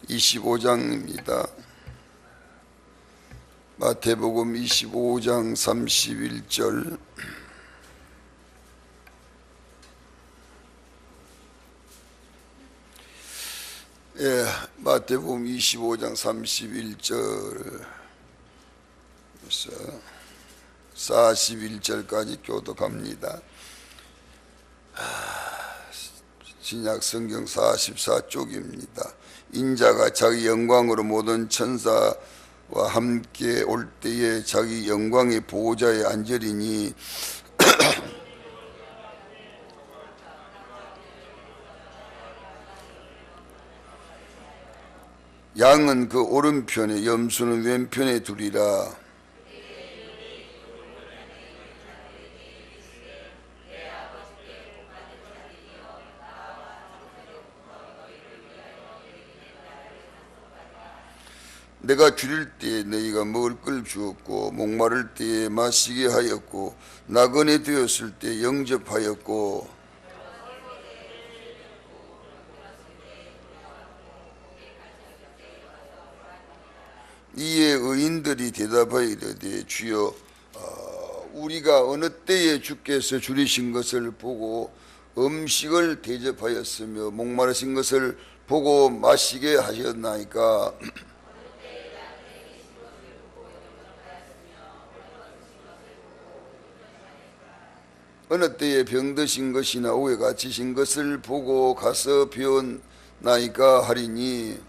25장입니다. 마태복음 25장 31절. 마태복음 25장 31절 41절까지 교독합니다. 신약 성경 44쪽입니다. 인자가 자기 영광으로 모든 천사와 함께 올 때에 자기 영광의 보호자에 앉으리니 양은 그 오른편에 염소는 왼편에 두리라. 내가 줄일 때에 너희가 먹을 걸 주었고 목마를 때에 마시게 하였고 나그네 되었을 때 영접하였고 이에 의인들이 대답하여 이르되 주여 우리가 어느 때에 주께서 줄이신 것을 보고 음식을 대접하였으며 목마르신 것을 보고 마시게 하셨나이까. 어느 때에 병드신 것이나 오에 갇히신 것을 보고 가서 배웠나이까 하리니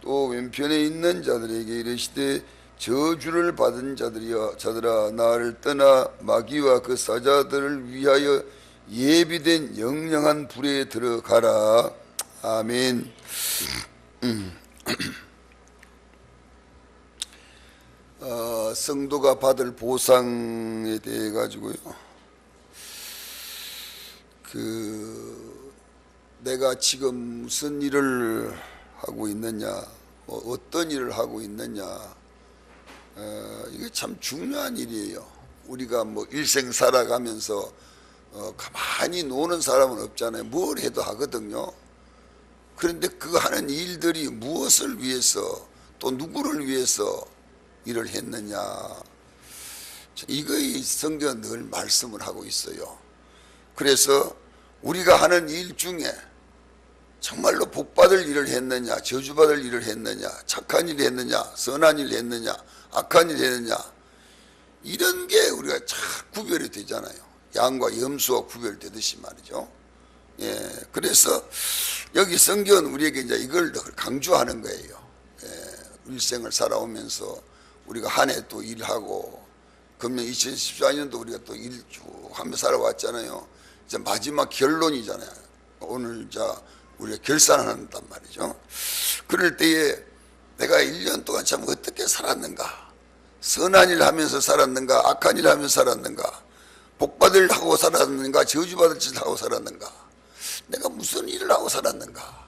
또 왼편에 있는 자들에게 이르시되 저주를 받은 자들아 나를 떠나 마귀와 그 사자들을 위하여 예비된 영영한 불에 들어가라. 아멘. 성도가 받을 보상에 대해 가지고요. 내가 지금 무슨 일을 하고 있느냐, 어떤 일을 하고 있느냐, 이게 참 중요한 일이에요. 우리가 일생 살아가면서 가만히 노는 사람은 없잖아요. 뭘 해도 하거든요. 그런데 그 하는 일들이 무엇을 위해서 또 누구를 위해서 일을 했느냐, 이거의 성경은 늘 말씀을 하고 있어요. 그래서 우리가 하는 일 중에 정말로 복받을 일을 했느냐, 저주받을 일을 했느냐, 착한 일을 했느냐, 선한 일을 했느냐, 악한 일을 했느냐, 이런 게 우리가 잘 구별이 되잖아요. 양과 염소가 구별되듯이 말이죠. 그래서 여기 성경은 우리에게 이제 이걸 강조하는 거예요. 일생을 살아오면서 우리가 한 해 또 일하고, 금년 2014년도 우리가 또 일 쭉 하며 살아왔잖아요. 이제 마지막 결론이잖아요. 오늘 우리가 결산한단 말이죠. 그럴 때에 내가 1년 동안 참 어떻게 살았는가, 선한 일 하면서 살았는가, 악한 일 하면서 살았는가, 복받을 하고 살았는가, 저주받을 짓을 하고 살았는가, 내가 무슨 일을 하고 살았는가,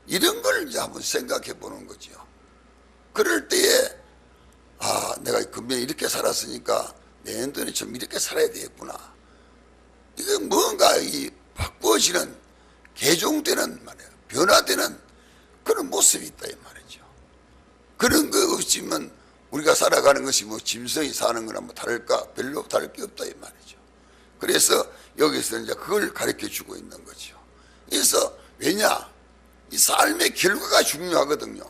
이런 걸 이제 한번 생각해 보는 거죠. 그럴 때에 내가 금년에 이렇게 살았으니까 내년도에 좀 이렇게 살아야 되겠구나. 이건 뭔가 바꾸어지는, 개종되는 말이에요. 변화되는 그런 모습이 있다 이 말이죠. 그런 거 없으면 우리가 살아가는 것이 짐승이 사는 거나 다를까? 별로 다를 게 없다 이 말이죠. 그래서 여기서 이제 그걸 가르쳐 주고 있는 거죠. 그래서 왜냐? 이 삶의 결과가 중요하거든요.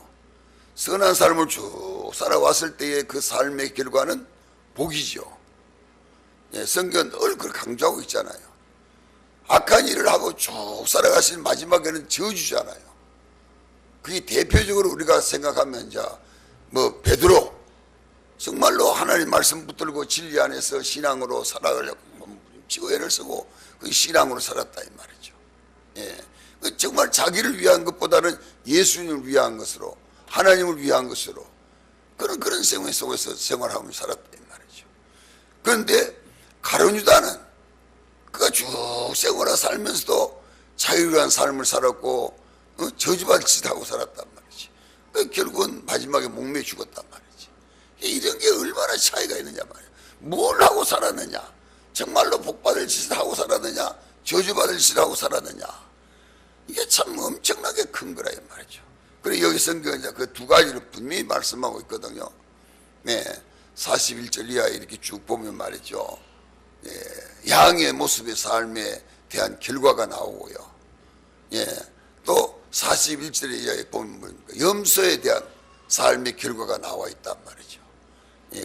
선한 삶을 쭉 살아왔을 때의 그 삶의 결과는 복이죠. 성경은 늘 그걸 강조하고 있잖아요. 악한 일을 하고 쭉 살아가신 마지막에는 저주잖아요. 그게 대표적으로 우리가 생각하면 베드로, 정말로 하나님 말씀 붙들고 진리 안에서 신앙으로 살아가려고 지구애를 쓰고 그 신앙으로 살았다 이 말이죠. 정말 자기를 위한 것보다는 예수님을 위한 것으로, 하나님을 위한 것으로 그런 생활 속에서 생활하며 살았다 이 말이죠. 그런데 가룟 유다는 그가 쭉 생활하 살면서도 자유로운 삶을 살았고 저주받을 짓 하고 살았단 말이지. 결국은 마지막에 목매에 죽었단 말이지. 얼마나 차이가 있느냐 말이야. 뭘 하고 살았느냐? 정말로 복받을 짓을 하고 살았느냐? 저주받을 짓을 하고 살았느냐? 이게 참 엄청나게 큰 거라 이 말이죠. 그리고 여기 성경은 그 두 가지를 분명히 말씀하고 있거든요. 네, 41절 이하에 이렇게 쭉 보면 말이죠. 양의 모습의 삶에 대한 결과가 나오고요. 또 41절에 이하에 보면 염소에 대한 삶의 결과가 나와 있단 말이죠.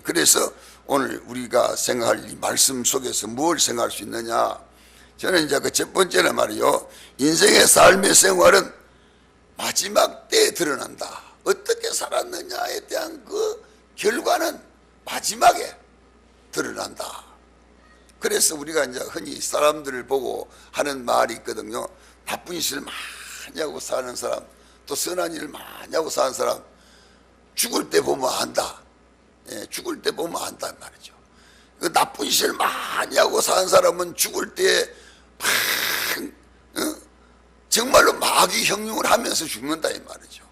그래서 오늘 우리가 생각할 이 말씀 속에서 뭘 생각할 수 있느냐? 저는 이제 그 첫 번째는 말이요, 인생의 삶의 생활은 마지막 때에 드러난다. 어떻게 살았느냐에 대한 그 결과는 마지막에 드러난다. 그래서 우리가 이제 흔히 사람들을 보고 하는 말이 있거든요. 나쁜 짓을 많이 하고 사는 사람, 또 선한 일을 많이 하고 사는 사람, 죽을 때 보면 안다. 죽을 때 보면 안단 말이죠. 그 나쁜 짓을 많이 하고 사는 사람은 죽을 때 정말로 마귀 형용을 하면서 죽는다 이 말이죠.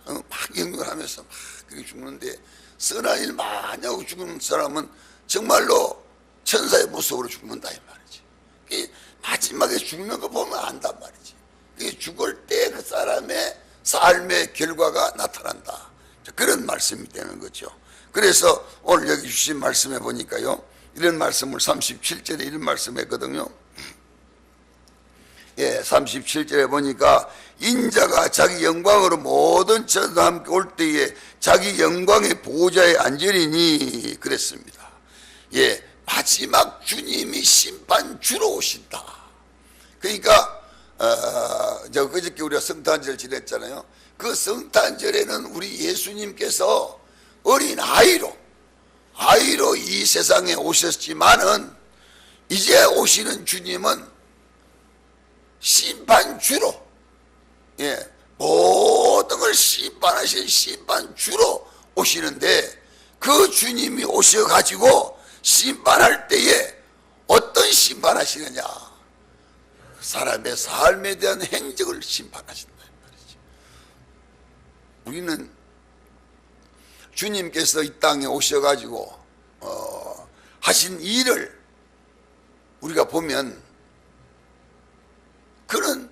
마귀 형용을 하면서 막 그렇게 죽는데, 선한 일 많이 하고 죽는 사람은 정말로 천사의 모습으로 죽는다 이 말이지. 마지막에 죽는 거 보면 안단 말이지. 죽을 때 그 사람의 삶의 결과가 나타난다. 그런 말씀이 되는 거죠. 그래서 오늘 여기 주신 말씀에 보니까요, 이런 말씀을 37절에 이런 말씀했거든요. 37절에 보니까 인자가 자기 영광으로 모든 천사와 함께 올 때에 자기 영광의 보호자에 앉으리니 그랬습니다. 마지막 주님이 심판주로 오신다. 그러니까 그저께 우리가 성탄절을 지냈잖아요. 그 성탄절에는 우리 예수님께서 어린 아이로 이 세상에 오셨지만은 이제 오시는 주님은 심판주로, 모든 걸 심판하실 심판주로 오시는데, 그 주님이 오셔가지고 심판할 때에 어떤 심판하시느냐? 사람의 삶에 대한 행적을 심판하신다 말이죠. 우리는 주님께서 이 땅에 오셔가지고 하신 일을 우리가 보면, 그는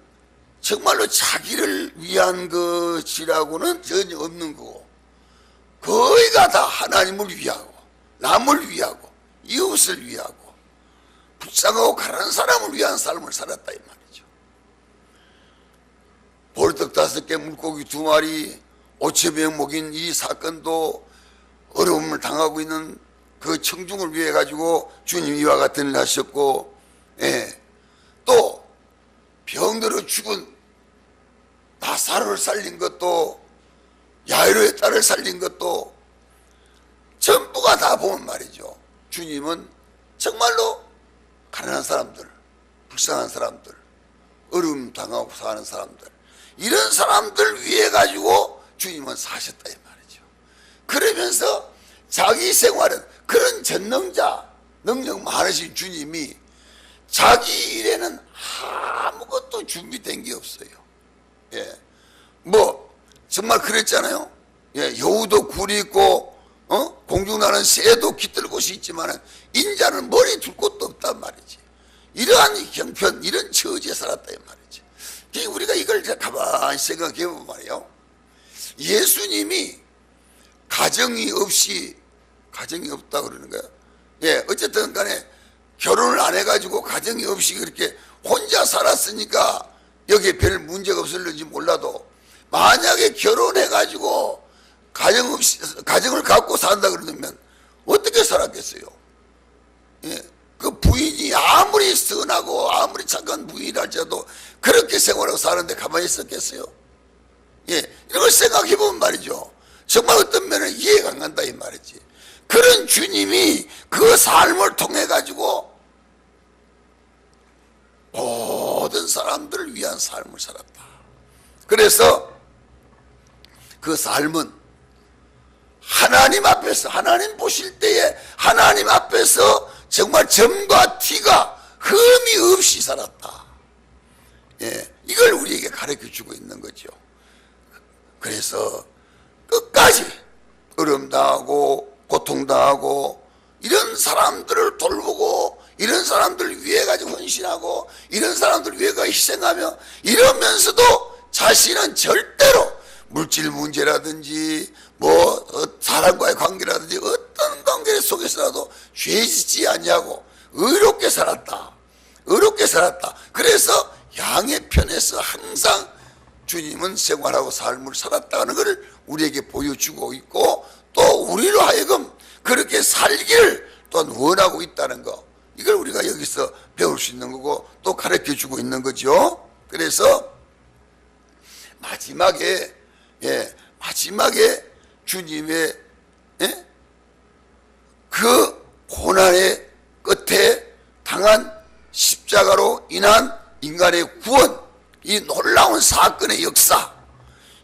정말로 자기를 위한 것이라고는 전혀 없는 거고, 거의가 다 하나님을 위하고 남을 위하고 이웃을 위하고 불쌍하고 가난한 사람을 위한 삶을 살았다 이 말이죠. 볼떡 5개 물고기 2마리 5,000명 먹인 이 사건도 어려움을 당하고 있는 그 청중을 위해 가지고 주님이 이와 같은 일을 하셨고, 또 병들어 죽은 나사로를 살린 것도, 야이로의 딸을 살린 것도 전부가 다 보면 말이죠, 주님은 정말로 가난한 사람들, 불쌍한 사람들, 어려움 당하고 사는 사람들, 이런 사람들 위해 가지고 주님은 사셨다 이 말이죠. 그러면서 자기 생활은, 그런 전능자, 능력 많으신 주님이 자기 일에는 아무것도 준비된 게 없어요. 정말 그랬잖아요. 여우도 굴이 있고, 공중나는 새도 깃들 곳이 있지만 인자는 머리 둘 곳도 없단 말이지. 이러한 형편, 이런 처지에 살았다 이 말이지. 우리가 이걸 가만히 생각해 보면 말이에요, 예수님이 가정이 없다 그러는 거예요. 어쨌든 간에 결혼을 안 해가지고 가정이 없이 그렇게 혼자 살았으니까 여기에 별 문제가 없을는지 몰라도, 만약에 결혼해가지고 가정을 갖고 산다 그러면 어떻게 살았겠어요? 그 부인이 아무리 선하고 아무리 착한 부인이라 할지라도 그렇게 생활하고 사는데 가만히 있었겠어요? 이런 걸 생각해보면 말이죠, 정말 어떤 면은 이해가 안 간다 이 말이지. 그런 주님이 그 삶을 통해 가지고 모든 사람들을 위한 삶을 살았다. 그래서 그 삶은 하나님 앞에서, 하나님 보실 때에 하나님 앞에서 정말 점과 티가 흠이 없이 살았다. 이걸 우리에게 가르쳐 주고 있는 거죠. 그래서 끝까지 어려움 당하고 고통 고통당하고 이런 사람들을 돌보고 이런 사람들을 위해 가지고 헌신하고 이런 사람들을 위해 가지고 희생하며 이러면서도 자신은 절대로 물질 문제라든지 사람과의 관계라든지 어떤 관계 속에서라도 죄짓지 아니하고 의롭게 살았다. 의롭게 살았다. 그래서 양의 편에서 항상 주님은 생활하고 삶을 살았다는 것을 우리에게 보여주고 있고 또 우리로 하여금 그렇게 살기를 또한 원하고 있다는 거, 이걸 우리가 여기서 배울 수 있는 거고 또 가르쳐주고 있는 거죠. 그래서 마지막에 주님의 그 고난의 끝에 당한 십자가로 인한 인간의 구원, 이 놀라운 사건의 역사,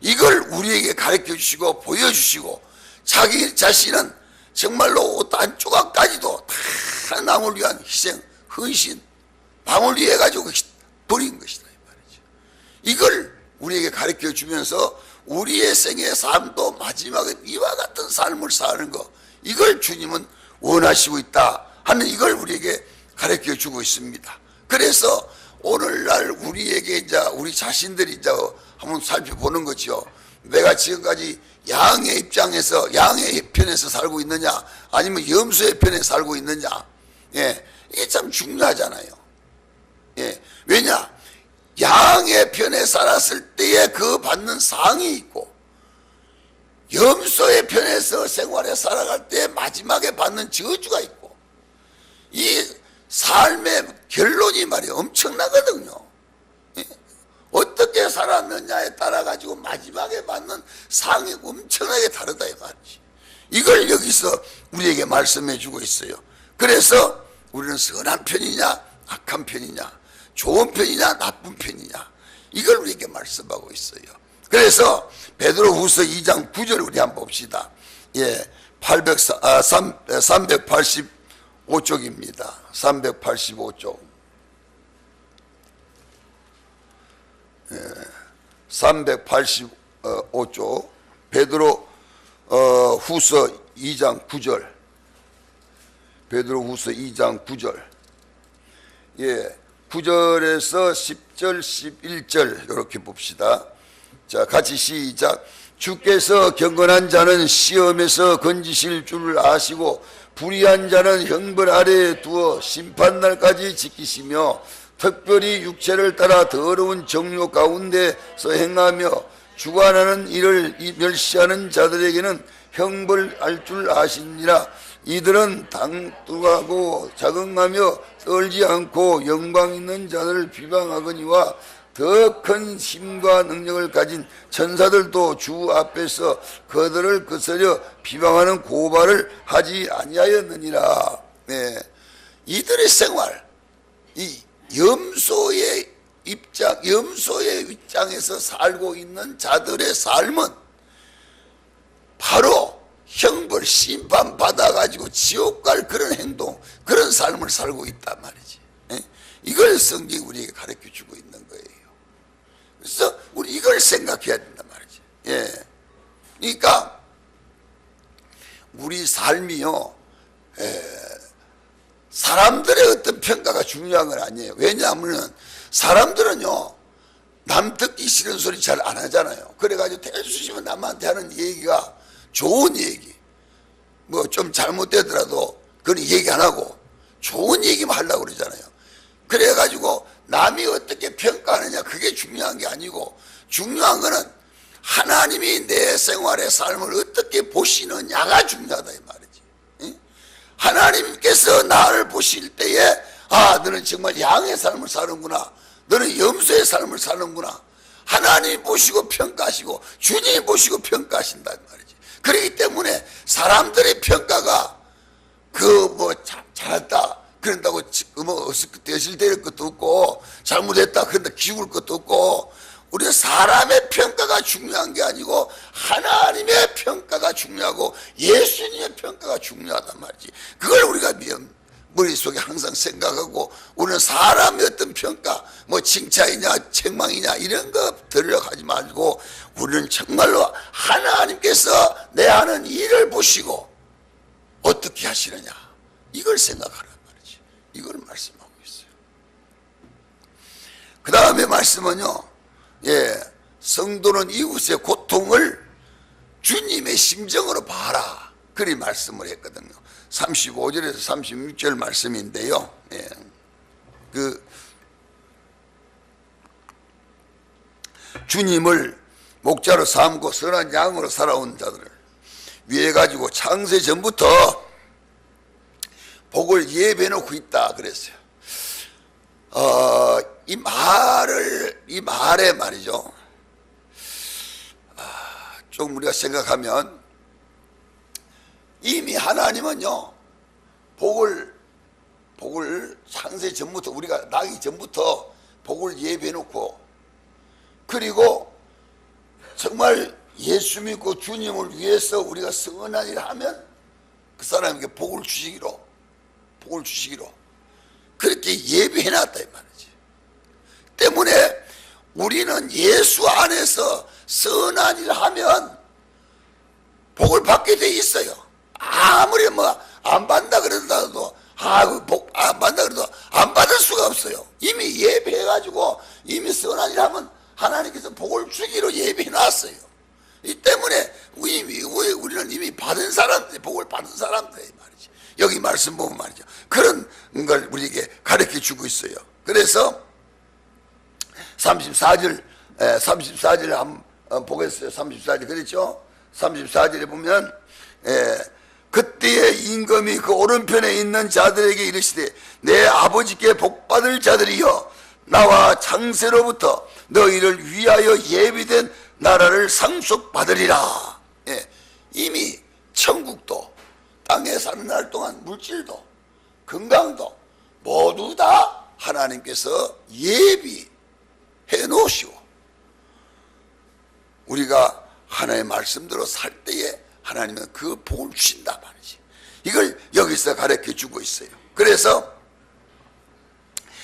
이걸 우리에게 가르쳐 주시고 보여주시고 자기 자신은 정말로 옷 한 조각까지도 다 남을 위한 희생, 헌신, 남을 위해 가지고 버린 것이다 이 말이죠. 이걸 우리에게 가르쳐 주면서 우리의 생의 삶도 마지막에 이와 같은 삶을 사는 거, 이걸 주님은 원하시고 있다 하는 이걸 우리에게 가르쳐 주고 있습니다. 그래서 오늘날 우리에게 이제 우리 자신들이 이제 한번 살펴보는 거죠. 내가 지금까지 양의 입장에서 양의 편에서 살고 있느냐 아니면 염소의 편에 살고 있느냐, 이게 참 중요하잖아요. 왜냐, 양의 편에 살았을 때에 그 받는 상이 있고 염소의 편에서 생활에 살아갈 때 마지막에 받는 저주가 있고, 이 삶의 결론이 말이에요 엄청나거든요. 어떻게 살았느냐에 따라 가지고 마지막에 받는 상이 엄청나게 다르다 이 말이지. 이걸 여기서 우리에게 말씀해 주고 있어요. 그래서 우리는 선한 편이냐 악한 편이냐, 좋은 편이냐 나쁜 편이냐, 이걸 우리에게 말씀하고 있어요. 그래서 베드로후서 2장 9절 우리 한번 봅시다. 385쪽입니다. 385쪽. 385쪽 베드로 후서 2장 9절. 베드로 후서 2장 9절. 9절에서 10절 11절 이렇게 봅시다. 자, 같이 시작. 주께서 경건한 자는 시험에서 건지실 줄 아시고 불의한 자는 형벌 아래에 두어 심판날까지 지키시며 특별히 육체를 따라 더러운 정욕 가운데서 행하며 주관하는 이를 멸시하는 자들에게는 형벌할 줄 아시니라. 이들은 당뚱하고 자긍하며 떨지 않고 영광 있는 자들을 비방하거니와 더 큰 힘과 능력을 가진 천사들도 주 앞에서 그들을 거스려 비방하는 고발을 하지 아니하였느니라. 이들의 생활, 이 염소의 입장에서 살고 있는 자들의 삶은 바로 형벌, 심판 받아가지고 지옥 갈 그런 행동, 그런 삶을 살고 있단 말이지. 이걸 성경이 우리에게 가르쳐 주고 있는 거예요. 그래서 우리 이걸 생각해야 된단 말이지. 그러니까 우리 삶이요, 사람들의 어떤 평가가 중요한 건 아니에요. 왜냐하면 사람들은요, 남 듣기 싫은 소리 잘 안 하잖아요. 그래가지고 대수시면 남한테 하는 얘기가 좋은 얘기, 뭐 좀 잘못되더라도 그건 얘기 안 하고 좋은 얘기만 하려고 그러잖아요. 그래가지고 남이 어떻게 평가하느냐 그게 중요한 게 아니고, 중요한 거는 하나님이 내 생활의 삶을 어떻게 보시느냐가 중요하다 이 말이지. 하나님께서 나를 보실 때에 너는 정말 양의 삶을 사는구나, 너는 염소의 삶을 사는구나, 하나님 보시고 평가하시고 주님이 보시고 평가하신단 말이지. 그렇기 때문에 사람들의 평가가 잘했다 그런다고 대실될 것도 없고, 잘못했다 그런다 기울 것도 없고, 우리 사람의 평가가 중요한 게 아니고 하나님의 평가가 중요하고 예수님의 평가가 중요하단 말이지. 그걸 우리가 머릿속에 항상 생각하고, 우리는 사람의 어떤 평가, 뭐 칭찬이냐 책망이냐 이런 거 들으려고 하지 말고, 우리는 정말로 하나님께서 내 하는 일을 보시고 어떻게 하시느냐, 이걸 생각하란 말이지. 이걸 말씀하고 있어요. 그 다음에 말씀은요, 성도는 이웃의 고통을 주님의 심정으로 봐라, 그리 말씀을 했거든요. 35절에서 36절 말씀인데요. 주님을 목자로 삼고 선한 양으로 살아온 자들을 위해 가지고 창세 전부터 복을 예배해 놓고 있다 그랬어요. 이 말에 말이죠, 좀 우리가 생각하면 이미 하나님은요, 복을 창세 전부터, 우리가 나기 전부터 복을 예배해 놓고, 그리고 정말 예수 믿고 주님을 위해서 우리가 선한 일을 하면 그 사람에게 복을 주시기로 그렇게 예배해 놨다 이 말이지. 때문에 우리는 예수 안에서 선한 일을 하면 복을 받게 돼 있어요. 아무리 안 받는다 그러더라도, 복 안 받는다 그래도 안 받을 수가 없어요. 이미 예배해가지고 이미 선한 일 하면 하나님께서 복을 주기로 예배해 놨어요. 이 때문에 우리는 이미 받은 사람들, 복을 받은 사람들 말이지. 여기 말씀 보면 말이죠, 그런 걸 우리에게 가르쳐 주고 있어요. 그래서 34절 한번 보겠어요. 34절 그렇죠? 34절에 보면 그때에 임금이 그 오른편에 있는 자들에게 이르시되 내 아버지께 복받을 자들이여 나와 창세로부터 너희를 위하여 예비된 나라를 상속받으리라. 이미 천국도 땅에 사는 날 동안 물질도 건강도 모두 다 하나님께서 예비해 놓으시고 우리가 하나님의 말씀대로 살 때에 하나님은 그 복을 주신다 말이지. 이걸 여기서 가르쳐 주고 있어요. 그래서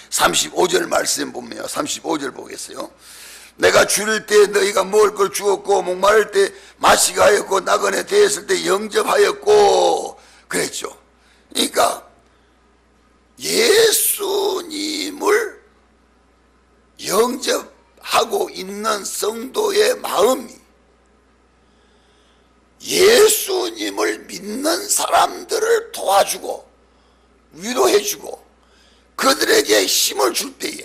35절 말씀 보면요, 35절 보겠어요. 내가 줄일 때 너희가 먹을 걸 주었고 목마를 때 마시게 하였고 나그네 되었을 때 영접하였고 그랬죠. 그러니까 예수님을 영접하고 있는 성도의 마음이 예수님을 믿는 사람들을 도와주고 위로해주고 그들에게 힘을 줄 때에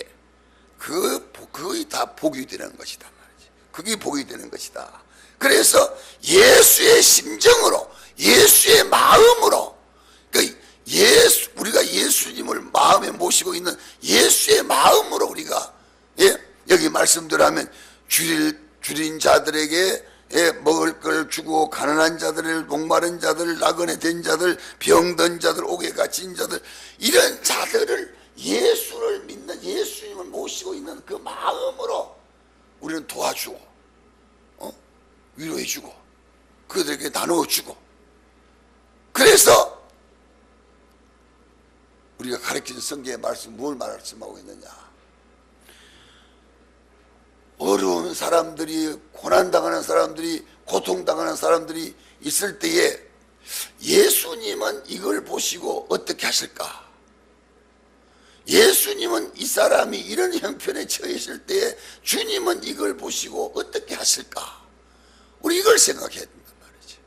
그게 다 복이 되는 것이다 말이지. 그게 복이 되는 것이다. 그래서 예수의 심정으로, 예수의 마음으로, 그러니까 우리가 예수님을 마음에 모시고 있는 예수의 마음으로 우리가 여기 말씀대로 하면 줄인 자들에게 먹을 걸 주고 가난한 자들을, 목마른 자들, 나그네 된 자들, 병든 자들, 옥에 갇힌 자들, 이런 자들을 예수를 믿는, 예수님을 모시고 있는 그 마음으로 우리는 도와주고 위로해주고 그들에게 나누어주고, 그래서 우리가 가르치는 성경의 말씀 뭘 말씀하고 있느냐, 어려운 사람들이, 고난당하는 사람들이, 고통당하는 사람들이 있을 때에 예수님은 이걸 보시고 어떻게 하실까? 예수님은 이 사람이 이런 형편에 처해 있을 때에 주님은 이걸 보시고 어떻게 하실까? 우리 이걸 생각해야 된단 말이지.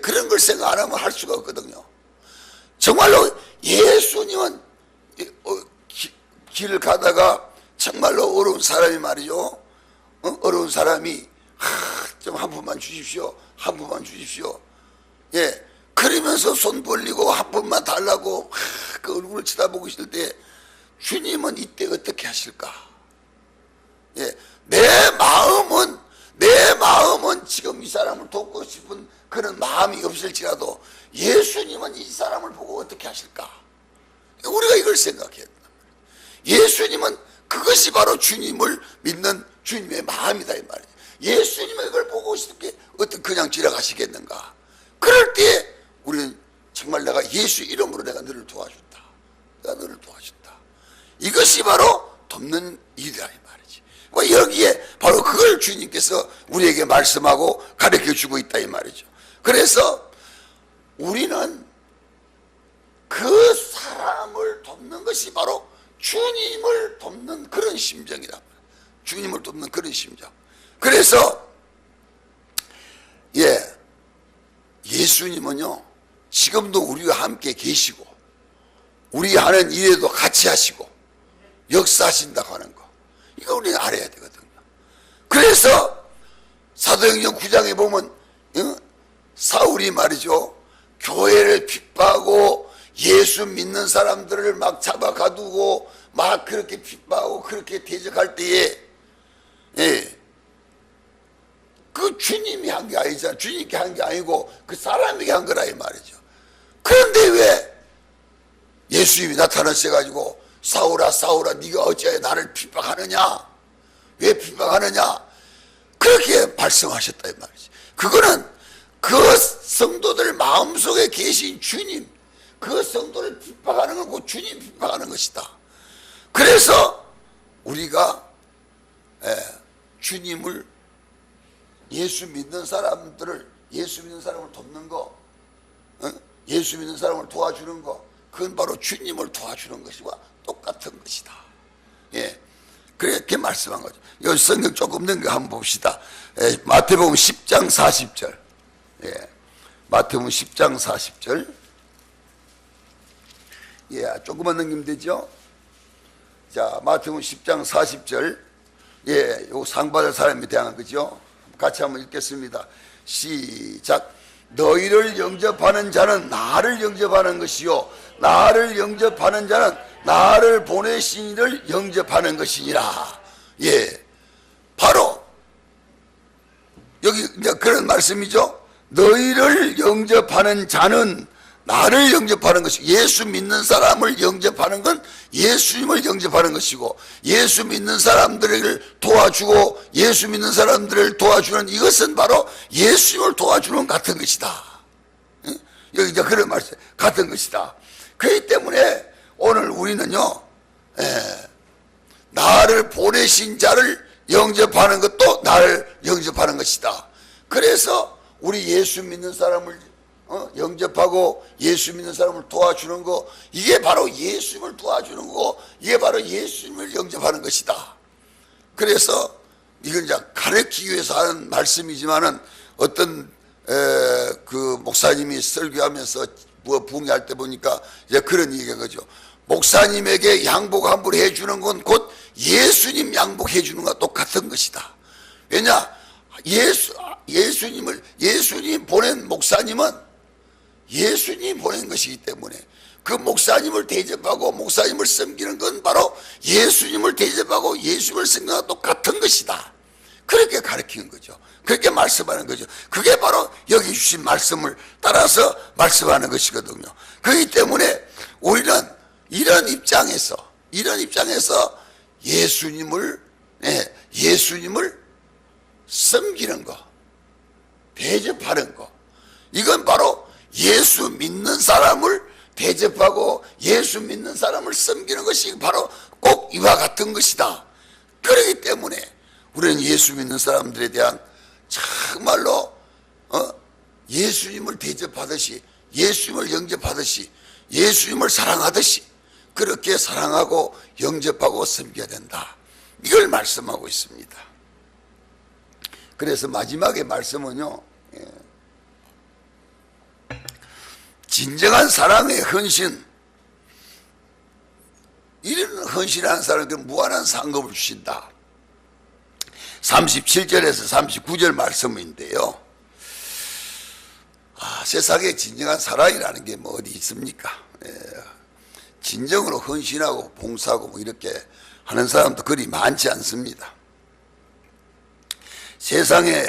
그런 걸 생각 안 하면 할 수가 없거든요. 정말로 예수님은 길을 가다가 정말로 어려운 사람이 말이죠. 어려운 사람이 좀 한 푼만 주십시오. 한 푼만 주십시오. 그러면서 손 벌리고 한 푼만 달라고 그 얼굴을 쳐다보고 있을 때 주님은 이때 어떻게 하실까? 내 마음은 지금 이 사람을 돕고 싶은 그런 마음이 없을지라도 예수님은 이 사람을 보고 어떻게 하실까? 우리가 이걸 생각해야 된다. 예수님은 그것이 바로 주님을 믿는 주님의 마음이다 이 말이에요. 예수님은 이걸 보고 싶게 어떻게 그냥 지나가시겠는가? 그럴 때 우리는 정말 내가 예수 이름으로 내가 너를 도와준다. 내가 너를 도와준다. 이것이 바로 돕는 일이다 이 말이지. 여기에 바로 그걸 주님께서 우리에게 말씀하고 가르쳐 주고 있다 이 말이죠. 그래서 우리는 그 사람을 돕는 것이 바로 주님을 돕는 그런 심정이란 말이에요. 주님을 돕는 그런 심정. 그래서 예수님은요 지금도 우리와 함께 계시고 우리 하는 일에도 같이 하시고 역사하신다고 하는 거, 이거 우리는 알아야 되거든요. 그래서 사도행전 9장에 보면 사울이 말이죠, 교회를 핍박하고 예수 믿는 사람들을 막 잡아 가두고 막 그렇게 핍박하고 그렇게 대적할 때에 그 주님이 한 게 아니잖아. 주님께 한 게 아니고 그 사람에게 한 거라 이 말이죠. 그런데 왜 예수님이 나타나셔가지고 사울아 사울아 네가 어찌하여 나를 핍박하느냐, 왜 핍박하느냐, 그렇게 말씀하셨다 이 말이지. 그거는 그 성도들 마음속에 계신 주님, 그 성도를 핍박하는 건 그 주님 핍박하는 것이다. 그래서 우리가 주님을, 예수 믿는 사람들을, 예수 믿는 사람을 돕는 거, 예수 믿는 사람을 도와주는 거, 그건 바로 주님을 도와주는 것과 똑같은 것이다. 그렇게 말씀한 거죠. 여기 성경 조금 넘겨 한번 봅시다. 마태복음 10장 40절. 마태복음 10장 40절. 조금만 넘기면 되죠. 자, 마태복음 10장 40절. 요 상 받을 사람에 대한 거죠. 같이 한번 읽겠습니다. 시작. 너희를 영접하는 자는 나를 영접하는 것이요 나를 영접하는 자는 나를 보내신 이를 영접하는 것이니라. 바로 여기 이제 그런 말씀이죠. 너희를 영접하는 자는 나를 영접하는 것이고, 예수 믿는 사람을 영접하는 건 예수님을 영접하는 것이고, 예수 믿는 사람들을 도와주고 예수 믿는 사람들을 도와주는 이것은 바로 예수님을 도와주는 같은 것이다. 여기 이제 그런 말씀, 같은 것이다. 그렇기 때문에 오늘 우리는요, 나를 보내신 자를 영접하는 것도 나를 영접하는 것이다. 그래서 우리 예수 믿는 사람을 영접하고 예수 믿는 사람을 도와주는 거, 이게 바로 예수님을 도와주는 거고, 이게 바로 예수님을 영접하는 것이다. 그래서 이건 이제 가르치기 위해서 하는 말씀이지만은 어떤 그 목사님이 설교하면서 부흥할 때 보니까 이제 그런 얘기한 거죠. 목사님에게 양복 함부로 해주는 건 곧 예수님 양복해 주는 것과 똑같은 것이다. 왜냐, 예수님 보낸 목사님은 예수님이 보낸 것이기 때문에 그 목사님을 대접하고 목사님을 섬기는 건 바로 예수님을 대접하고 예수님을 섬기는 것과 똑같은 것이다. 그렇게 가르치는 거죠. 그렇게 말씀하는 거죠. 그게 바로 여기 주신 말씀을 따라서 말씀하는 것이거든요. 그렇기 때문에 우리는 이런 입장에서 예수님을 섬기는 거, 대접하는 거, 이건 바로 예수 믿는 사람을 대접하고 예수 믿는 사람을 섬기는 것이 바로 꼭 이와 같은 것이다. 그렇기 때문에 우리는 예수 믿는 사람들에 대한 정말로 예수님을 대접하듯이, 예수님을 영접하듯이, 예수님을 사랑하듯이 그렇게 사랑하고 영접하고 섬겨야 된다. 이걸 말씀하고 있습니다. 그래서 마지막에 말씀은요, 진정한 사랑의 헌신, 이런 헌신하는 사람에게 무한한 상급을 주신다. 37절에서 39절 말씀인데요. 세상에 진정한 사랑이라는 게 뭐 어디 있습니까? 진정으로 헌신하고 봉사하고 뭐 이렇게 하는 사람도 그리 많지 않습니다. 세상에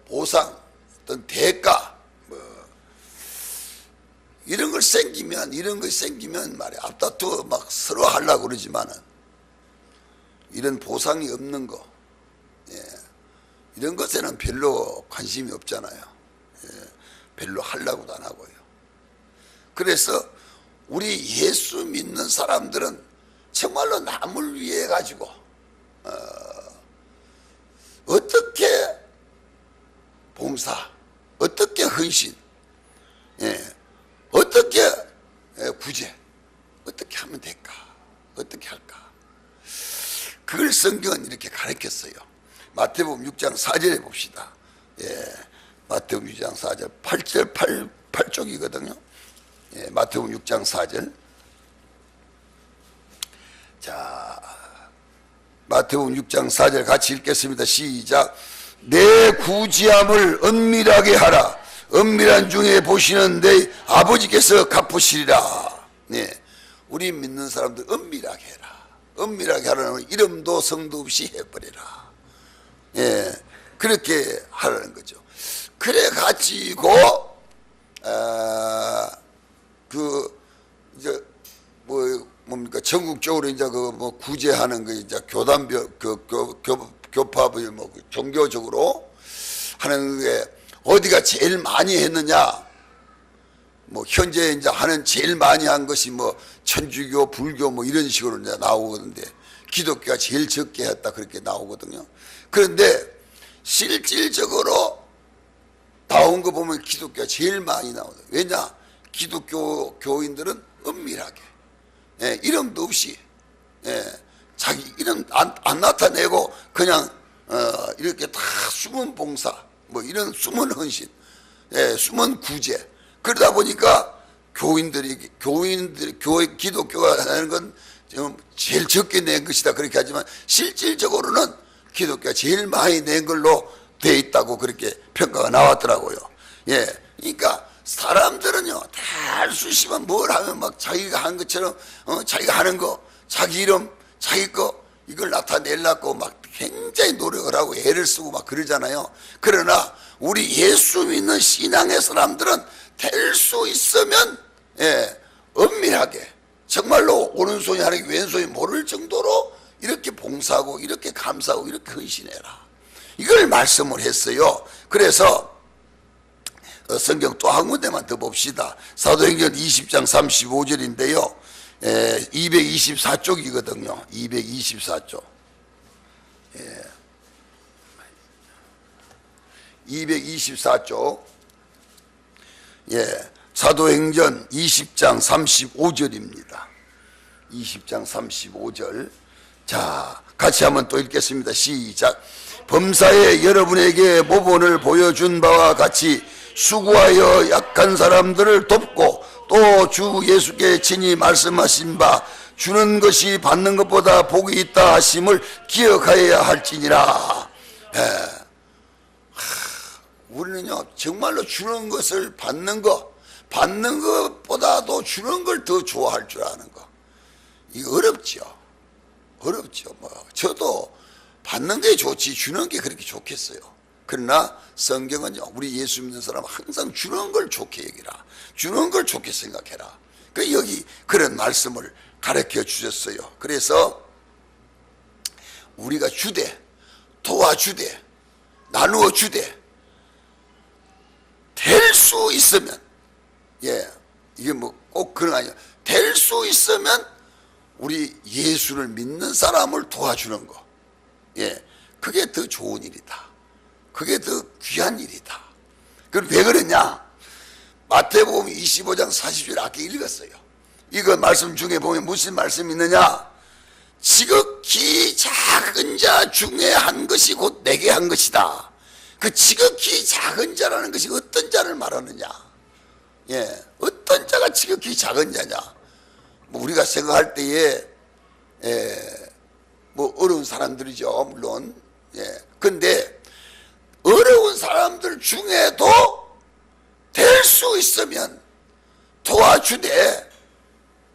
보상, 어떤 대가, 이런 걸 생기면 말이야, 앞다투어 막 서로 하려고 그러지만은, 이런 보상이 없는 거, 이런 것에는 별로 관심이 없잖아요. 별로 하려고도 안 하고요. 그래서 우리 예수 믿는 사람들은 정말로 남을 위해 가지고 어떻게 봉사, 어떻게 헌신, 어떻게 성경은 이렇게 가르쳤어요. 마태복음 6장 4절에 봅시다. 예, 마태복음 6장 4절 8절 8쪽이거든요. 예, 마태복음 6장 4절. 자, 마태복음 6장 4절 같이 읽겠습니다. 시작. 내 구지함을 은밀하게 하라. 은밀한 중에 보시는 내 아버지께서 갚으시리라. 네, 우리 믿는 사람들 은밀하게 해라. 은밀하게 하라는 이름도 성도 없이 해버리라. 예, 그렇게 하라는 거죠. 그래 가지고 이제 뭡니까 전국적으로 이제 구제하는 거 이제 교단별 교파별 종교적으로 하는 게 어디가 제일 많이 했느냐? 현재 이제 하는 제일 많이 한 것이 천주교, 불교 이런 식으로 이제 나오는데 기독교가 제일 적게 했다 그렇게 나오거든요. 그런데 실질적으로 나온 거 보면 기독교가 제일 많이 나오다. 왜냐? 기독교 교인들은 은밀하게, 예, 이름도 없이, 예, 자기 이름 안 나타내고 그냥 이렇게 다 숨은 봉사, 이런 숨은 헌신, 예, 숨은 구제. 그러다 보니까 기독교가 하는 건 제일 적게 낸 것이다 그렇게 하지만 실질적으로는 기독교가 제일 많이 낸 걸로 돼 있다고 그렇게 평가가 나왔더라고요. 예, 그러니까 사람들은요 다 할 수 있으면 뭘 하면 자기가 한 것처럼 자기가 하는 거, 자기 이름, 자기 거 이걸 나타내려고 굉장히 노력을 하고 애를 쓰고 그러잖아요. 그러나 우리 예수 믿는 신앙의 사람들은 될 수 있으면, 예, 은밀하게 정말로 오른손이 하는 게 왼손이 모를 정도로 이렇게 봉사하고 이렇게 감사하고 이렇게 헌신해라. 이걸 말씀을 했어요. 그래서 성경 또 한 군데만 더 봅시다. 사도행전 20장 35절인데요. 224쪽이거든요. 224쪽. 예. 224쪽. 예. 사도행전 20장 35절입니다. 20장 35절. 자, 같이 한번 또 읽겠습니다. 시작. 범사에 여러분에게 모본을 보여준 바와 같이 수고하여 약한 사람들을 돕고 또 주 예수께 친히 말씀하신 바 주는 것이 받는 것보다 복이 있다 하심을 기억하여야 할지니라. 예. 우리는요 정말로 주는 것을 받는 것보다도 주는 걸 더 좋아할 줄 아는 거. 이거 어렵죠. 저도 받는 게 좋지 주는 게 그렇게 좋겠어요. 그러나 성경은요 우리 예수 믿는 사람 항상 주는 걸 좋게 여기라, 주는 걸 좋게 생각해라. 여기 그런 말씀을 가르쳐 주셨어요. 그래서 우리가 주되, 도와주되, 나누어 주되 될 수 있으면, 예, 이게 꼭 그런 거 아니에요. 될 수 있으면 우리 예수를 믿는 사람을 도와주는 거, 예, 그게 더 좋은 일이다. 그게 더 귀한 일이다. 그럼 왜 그러냐? 마태복음 25장 40절 아까 읽었어요. 이거 말씀 중에 보면 무슨 말씀이 있느냐? 지극히 작은 자 중에 한 것이 곧 내게 한 것이다. 그 지극히 작은 자라는 것이 어떤 자를 말하느냐? 예, 어떤 자가 지극히 작은 자냐? 우리가 생각할 때에 어려운 사람들이죠, 물론. 예, 근데 어려운 사람들 중에도 될 수 있으면 도와주되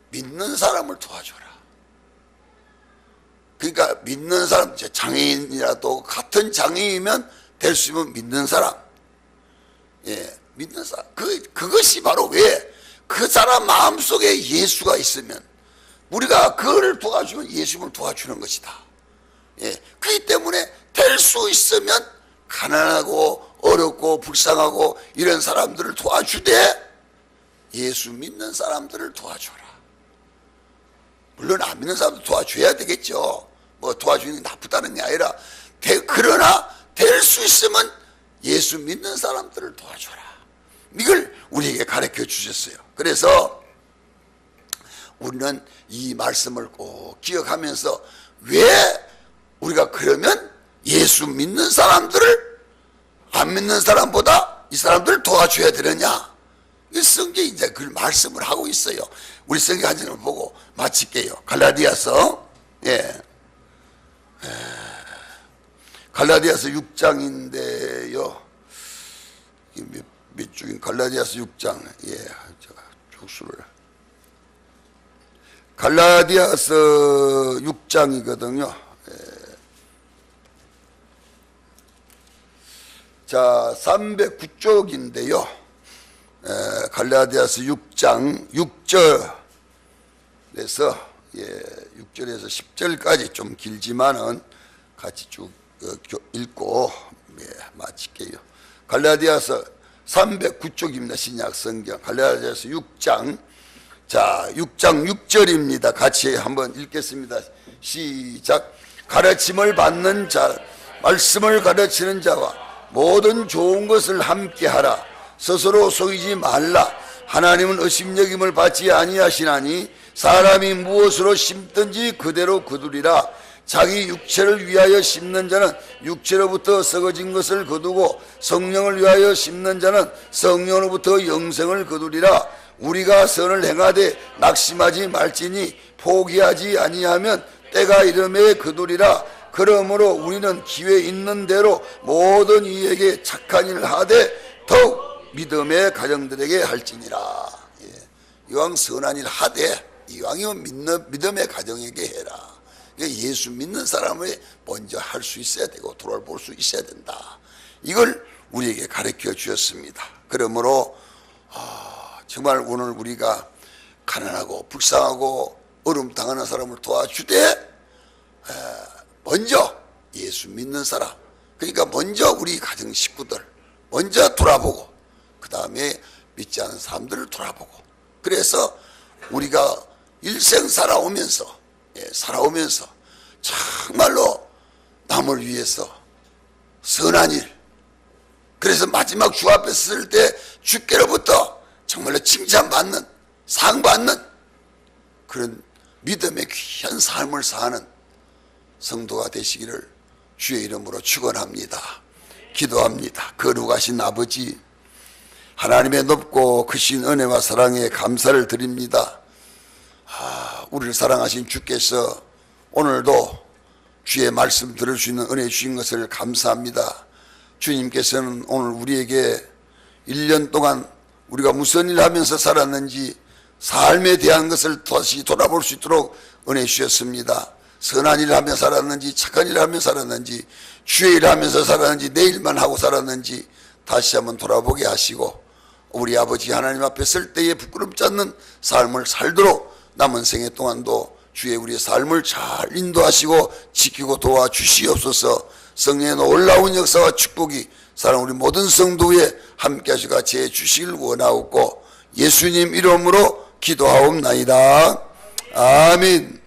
믿는 사람을 도와줘라. 그러니까 믿는 사람, 장애인이라도 같은 장애인이면 될 수 있으면 믿는 사람, 예, 믿는 사람. 그것이 바로 왜 그 사람 마음속에 예수가 있으면 우리가 그를 도와주면 예수를 도와주는 것이다. 예, 그렇기 때문에 될 수 있으면 가난하고 어렵고 불쌍하고 이런 사람들을 도와주되 예수 믿는 사람들을 도와줘라. 물론 안 믿는 사람도 도와줘야 되겠죠. 도와주는 게 나쁘다는 게 아니라 그러나 될 수 있으면 예수 믿는 사람들을 도와줘라. 이걸 우리에게 가르쳐 주셨어요. 그래서 우리는 이 말씀을 꼭 기억하면서 왜 우리가 그러면 예수 믿는 사람들을 안 믿는 사람보다 이 사람들을 도와줘야 되느냐? 이 성경이 이제 그 말씀을 하고 있어요. 우리 성경 한 절을 보고 마칠게요. 갈라디아서, 갈라디아서 6장인데요. 몇 중인 갈라디아서 6장, 제가 족수를. 갈라디아서 6장이거든요. 자, 309쪽인데요. 갈라디아서 6장 6절에서 6절에서 10절까지 좀 길지만은 같이 쭉 읽고 마칠게요. 갈라디아서 309쪽입니다. 신약 성경 갈라디아서 6장, 자 6장 6절입니다. 같이 한번 읽겠습니다. 시작. 가르침을 받는 자, 말씀을 가르치는 자와 모든 좋은 것을 함께 하라. 스스로 속이지 말라. 하나님은 의심여김을 받지 아니하시나니 사람이 무엇으로 심든지 그대로 거두리라. 자기 육체를 위하여 심는 자는 육체로부터 썩어진 것을 거두고 성령을 위하여 심는 자는 성령으로부터 영생을 거두리라. 우리가 선을 행하되 낙심하지 말지니 포기하지 아니하면 때가 이름에 거두리라. 그러므로 우리는 기회 있는 대로 모든 이에게 착한 일을 하되 더욱 믿음의 가정들에게 할지니라. 이왕 선한 일 하되 이왕이면 믿음의 가정에게 해라. 예수 믿는 사람을 먼저 할 수 있어야 되고 돌아볼 수 있어야 된다. 이걸 우리에게 가르쳐 주셨습니다. 그러므로 정말 오늘 우리가 가난하고 불쌍하고 어려움 당하는 사람을 도와주되 먼저 예수 믿는 사람, 그러니까 먼저 우리 가정 식구들 먼저 돌아보고 그 다음에 믿지 않는 사람들을 돌아보고, 그래서 우리가 일생 살아오면서 정말로 남을 위해서 선한 일, 그래서 마지막 주 앞에 설 때 주께로부터 정말로 칭찬받는, 상받는 그런 믿음의 귀한 삶을 사는 성도가 되시기를 주의 이름으로 축원합니다. 기도합니다. 거룩하신 아버지, 하나님의 높고 크신 은혜와 사랑에 감사를 드립니다. 우리를 사랑하신 주께서 오늘도 주의 말씀 들을 수 있는 은혜 주신 것을 감사합니다. 주님께서는 오늘 우리에게 1년 동안 우리가 무슨 일 하면서 살았는지 삶에 대한 것을 다시 돌아볼 수 있도록 은혜 주셨습니다. 선한 일을 하며 살았는지 착한 일을 하며 살았는지 주의 일을 하면서 살았는지 내 일만 하고 살았는지 다시 한번 돌아보게 하시고, 우리 아버지 하나님 앞에 설 때에 부끄럽지 않는 삶을 살도록 남은 생애 동안도 주의 우리의 삶을 잘 인도하시고 지키고 도와주시옵소서. 성령의 놀라운 역사와 축복이 사랑 우리 모든 성도 위에 함께 하시고 같이 해주시길 원하옵고 예수님 이름으로 기도하옵나이다. 아멘.